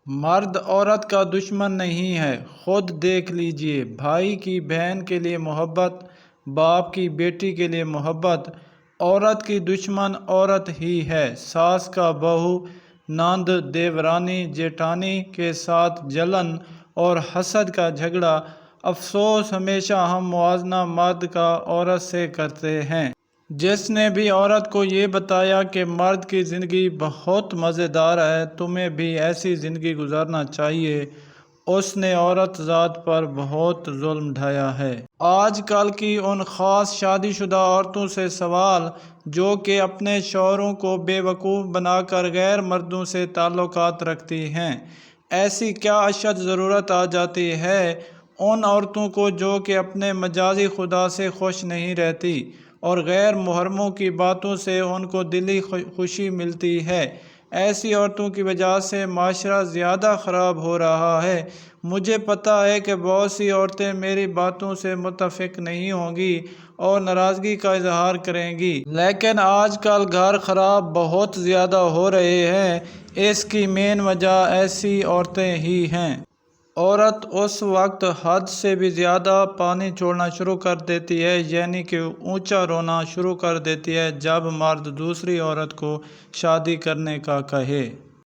مرد عورت کا دشمن نہیں ہے، خود دیکھ لیجئے۔ بھائی کی بہن کے لیے محبت، باپ کی بیٹی کے لیے محبت۔ عورت کی دشمن عورت ہی ہے۔ ساس کا بہو، نند، دیورانی، جیٹھانی کے ساتھ جلن اور حسد کا جھگڑا۔ افسوس، ہمیشہ ہم موازنہ مرد کا عورت سے کرتے ہیں۔ جس نے بھی عورت کو یہ بتایا کہ مرد کی زندگی بہت مزیدار ہے، تمہیں بھی ایسی زندگی گزارنا چاہیے، اس نے عورت ذات پر بہت ظلم ڈھایا ہے۔ آج کل کی ان خاص شادی شدہ عورتوں سے سوال جو کہ اپنے شوہروں کو بے وقوف بنا کر غیر مردوں سے تعلقات رکھتی ہیں، ایسی کیا اشد ضرورت آ جاتی ہے ان عورتوں کو جو کہ اپنے مجازی خدا سے خوش نہیں رہتی اور غیر محرموں کی باتوں سے ان کو دلی خوشی ملتی ہے؟ ایسی عورتوں کی وجہ سے معاشرہ زیادہ خراب ہو رہا ہے۔ مجھے پتہ ہے کہ بہت سی عورتیں میری باتوں سے متفق نہیں ہوں گی اور ناراضگی کا اظہار کریں گی، لیکن آج کل گھر خراب بہت زیادہ ہو رہے ہیں۔ اس کی مین وجہ ایسی عورتیں ہی ہیں۔ عورت اس وقت حد سے بھی زیادہ پانی چھوڑنا شروع کر دیتی ہے، یعنی کہ اونچا رونا شروع کر دیتی ہے، جب مرد دوسری عورت کو شادی کرنے کا کہے۔